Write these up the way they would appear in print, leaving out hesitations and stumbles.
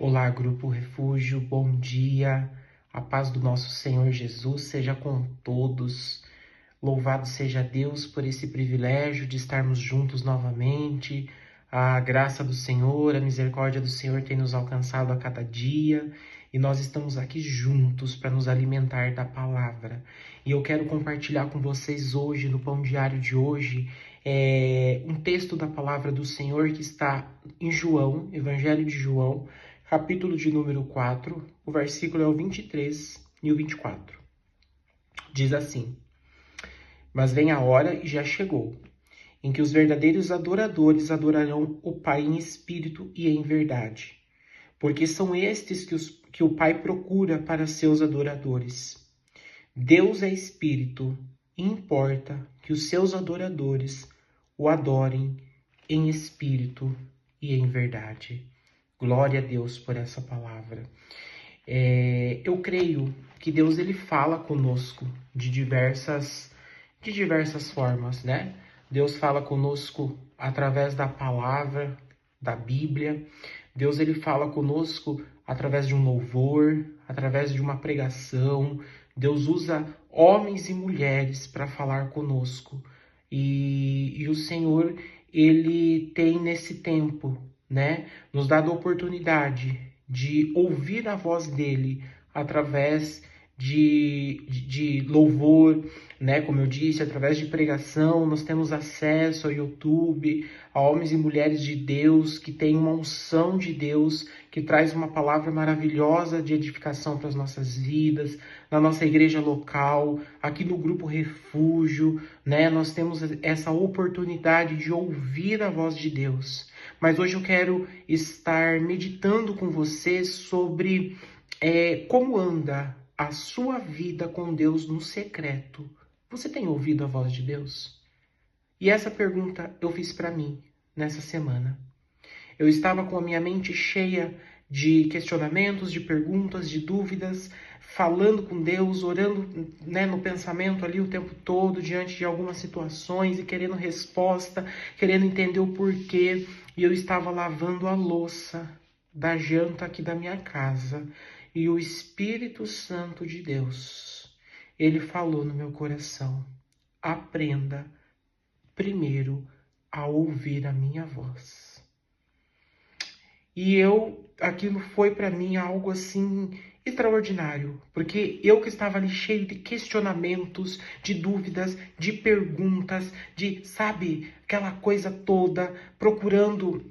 Olá, Grupo Refúgio, bom dia. A paz do nosso Senhor Jesus seja com todos. Louvado seja Deus por esse privilégio de estarmos juntos novamente. A graça do Senhor, a misericórdia do Senhor tem nos alcançado a cada dia e nós estamos aqui juntos para nos alimentar da palavra. E eu quero compartilhar com vocês hoje, no Pão Diário de hoje, um texto da palavra do Senhor que está em João, Evangelho de João, capítulo de número 4, o versículo é o 23 e o 24. Diz assim: Mas vem a hora e já chegou, em que os verdadeiros adoradores adorarão o Pai em espírito e em verdade, porque são estes que o Pai procura para seus adoradores. Deus é espírito e importa que os seus adoradores o adorem em espírito e em verdade. Glória a Deus por essa palavra. Eu creio que Deus ele fala conosco de diversas formas, né? Deus fala conosco através da palavra, da Bíblia. Deus ele fala conosco através de um louvor, através de uma pregação. Deus usa homens e mulheres para falar conosco. E o Senhor, ele tem nesse tempo, né, nos dado a oportunidade de ouvir a voz dele através de louvor, né? Como eu disse, através de pregação. Nós temos acesso ao YouTube, a homens e mulheres de Deus que têm uma unção de Deus, que traz uma palavra maravilhosa de edificação para as nossas vidas, na nossa igreja local, aqui no Grupo Refúgio, né? Nós temos essa oportunidade de ouvir a voz de Deus. Mas hoje eu quero estar meditando com você sobre como anda a sua vida com Deus no secreto. Você tem ouvido a voz de Deus? E essa pergunta eu fiz para mim nessa semana. Eu estava com a minha mente cheia de questionamentos, de perguntas, de dúvidas, falando com Deus, orando, né, no pensamento ali o tempo todo, diante de algumas situações e querendo resposta, querendo entender o porquê. E eu estava lavando a louça da janta aqui da minha casa. E o Espírito Santo de Deus, ele falou no meu coração: aprenda primeiro a ouvir a minha voz. E aquilo foi para mim algo assim extraordinário, porque eu que estava ali cheio de questionamentos, de dúvidas, de perguntas, sabe, aquela coisa toda, procurando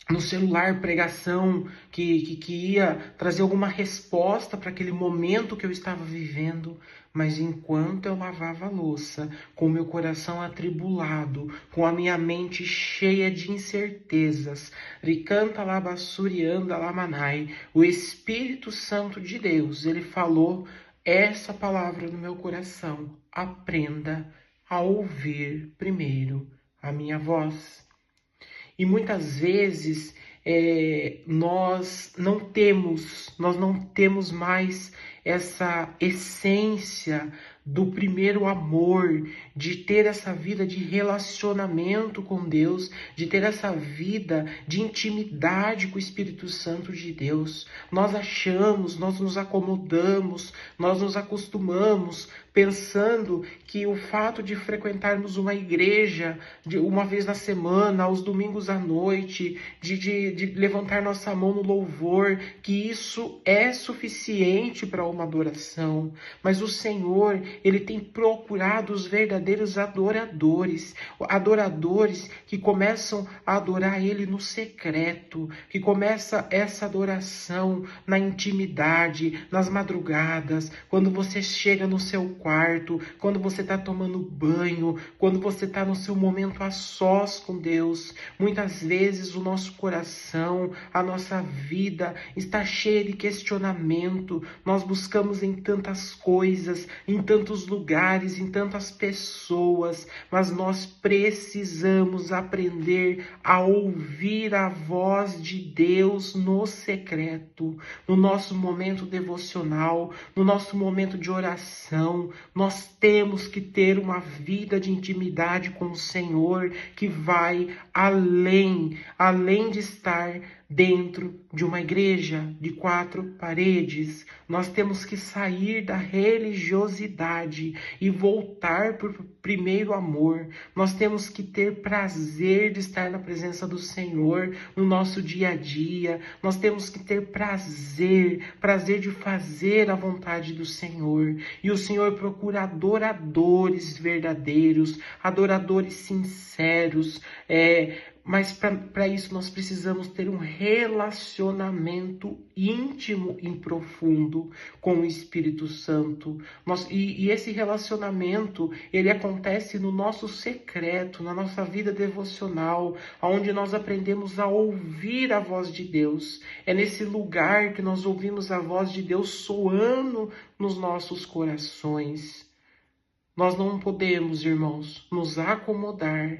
no celular pregação que ia trazer alguma resposta para aquele momento que eu estava vivendo. Mas enquanto eu lavava a louça, com o meu coração atribulado, com a minha mente cheia de incertezas, Ricanta labassurianda lamanai, o Espírito Santo de Deus, ele falou essa palavra no meu coração: aprenda a ouvir primeiro a minha voz. E muitas vezes nós não temos mais essa essência do primeiro amor, de ter essa vida de relacionamento com Deus, de ter essa vida de intimidade com o Espírito Santo de Deus. Nós nos acomodamos, nós nos acostumamos, pensando que o fato de frequentarmos uma igreja uma vez na semana, aos domingos à noite, de levantar nossa mão no louvor, que isso é suficiente para uma adoração. Mas o Senhor, ele tem procurado os verdadeiros adoradores que começam a adorar ele no secreto, que começa essa adoração na intimidade, nas madrugadas, quando você chega no seu quarto, quando você está tomando banho, quando você está no seu momento a sós com Deus. Muitas vezes o nosso coração, a nossa vida está cheia de questionamento. Nós buscamos em tantas coisas, em tantos lugares, em tantas pessoas, mas nós precisamos aprender a ouvir a voz de Deus no secreto, no nosso momento devocional, no nosso momento de oração. Nós temos que ter uma vida de intimidade com o Senhor que vai além de estar dentro de uma igreja de 4 paredes. Nós temos que sair da religiosidade e voltar para o primeiro amor. Nós temos que ter prazer de estar na presença do Senhor no nosso dia a dia. Nós temos que ter prazer de fazer a vontade do Senhor. E o Senhor procura adoradores verdadeiros, adoradores sinceros, mas para isso nós precisamos ter um relacionamento íntimo e profundo com o Espírito Santo. E esse relacionamento, ele acontece no nosso secreto, na nossa vida devocional, onde nós aprendemos a ouvir a voz de Deus. É nesse lugar que nós ouvimos a voz de Deus soando nos nossos corações. Nós não podemos, irmãos, nos acomodar.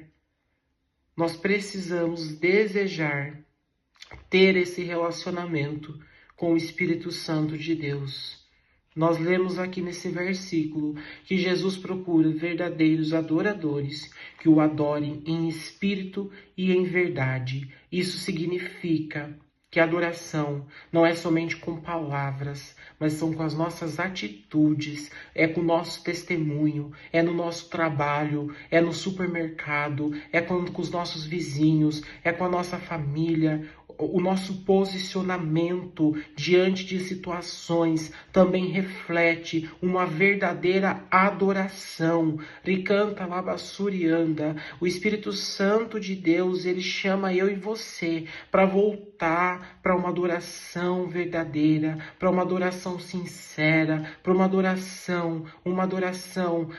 Nós precisamos desejar ter esse relacionamento com o Espírito Santo de Deus. Nós lemos aqui nesse versículo que Jesus procura verdadeiros adoradores que o adorem em espírito e em verdade. Isso significa que a adoração não é somente com palavras, mas são com as nossas atitudes, é com o nosso testemunho, é no nosso trabalho, é no supermercado, é com os nossos vizinhos, é com a nossa família. O nosso posicionamento diante de situações também reflete uma verdadeira adoração. Ricanta labassurianda. O Espírito Santo de Deus, ele chama eu e você para voltar para uma adoração verdadeira, para uma adoração sincera, para uma adoração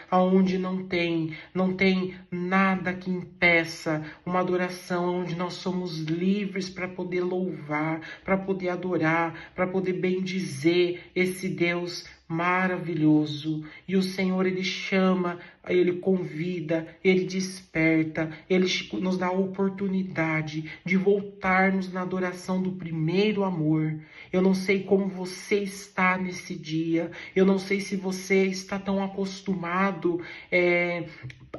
aonde não tem nada que impeça, uma adoração onde nós somos livres para poder louvar, para poder adorar, para poder bendizer esse Deus maravilhoso. E o Senhor, ele chama, ele convida, ele desperta, ele nos dá a oportunidade de voltarmos na adoração do primeiro amor. Eu não sei como você está nesse dia, eu não sei se você está tão acostumado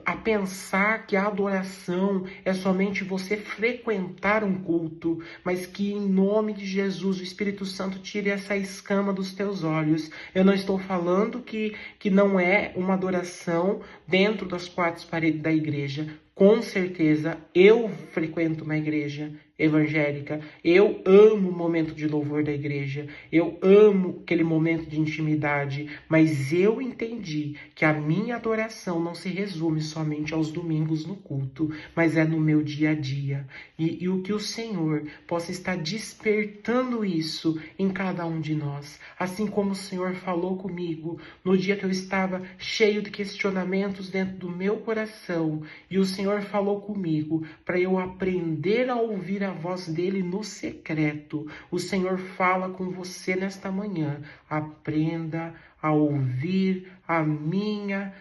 a pensar que a adoração é somente você frequentar um culto, mas que em nome de Jesus o Espírito Santo tire essa escama dos teus olhos. Eu não estou falando que não é uma adoração dentro das 4 paredes da igreja. Com certeza, eu frequento uma igreja evangélica, eu amo o momento de louvor da igreja, eu amo aquele momento de intimidade, mas eu entendi que a minha adoração não se resume somente aos domingos no culto, mas é no meu dia a dia. E o que o Senhor possa estar despertando isso em cada um de nós, assim como o Senhor falou comigo no dia que eu estava cheio de questionamentos dentro do meu coração, e o Senhor falou comigo para eu aprender a ouvir a voz dele no secreto. O Senhor fala com você nesta manhã. Aprenda a ouvir a minha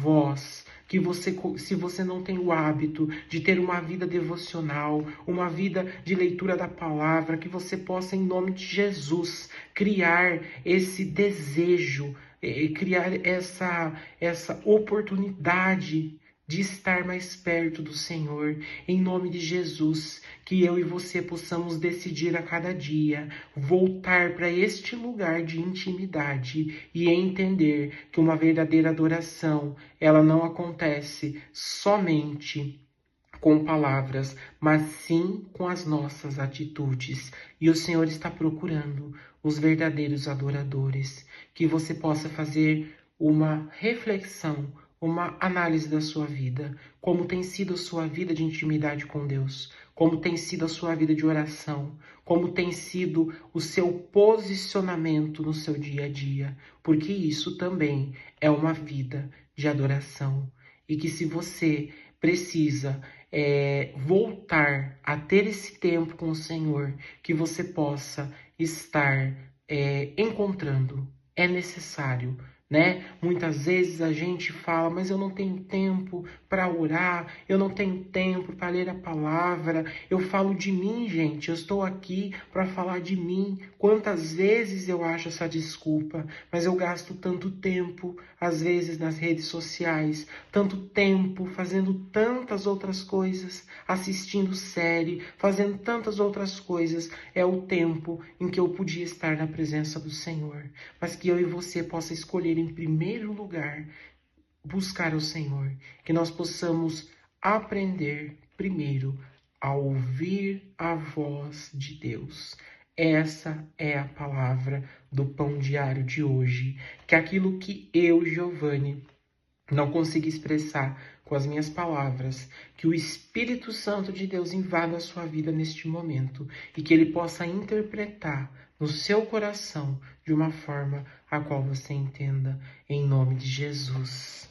voz. Que você, se você não tem o hábito de ter uma vida devocional, uma vida de leitura da palavra, que você possa, em nome de Jesus, criar esse desejo, criar essa oportunidade de estar mais perto do Senhor, em nome de Jesus, que eu e você possamos decidir a cada dia voltar para este lugar de intimidade e entender que uma verdadeira adoração, ela não acontece somente com palavras, mas sim com as nossas atitudes. E o Senhor está procurando os verdadeiros adoradores, que você possa fazer uma reflexão, uma análise da sua vida, como tem sido a sua vida de intimidade com Deus, como tem sido a sua vida de oração, como tem sido o seu posicionamento no seu dia a dia, porque isso também é uma vida de adoração. E que se você precisa voltar a ter esse tempo com o Senhor, que você possa estar encontrando, é necessário né? Muitas vezes a gente fala, mas eu não tenho tempo para orar, eu não tenho tempo para ler a palavra. Eu falo de mim, gente, eu estou aqui para falar de mim. Quantas vezes eu acho essa desculpa, mas eu gasto tanto tempo, às vezes nas redes sociais, tanto tempo fazendo tantas outras coisas, assistindo série, fazendo tantas outras coisas. É o tempo em que eu podia estar na presença do Senhor, mas que eu e você possa escolher em primeiro lugar buscar o Senhor, que nós possamos aprender primeiro a ouvir a voz de Deus. Essa é a palavra do pão diário de hoje, que aquilo que eu, Giovanni, não consegui expressar com as minhas palavras, que o Espírito Santo de Deus invada a sua vida neste momento e que ele possa interpretar no seu coração de uma forma a qual você entenda, em nome de Jesus.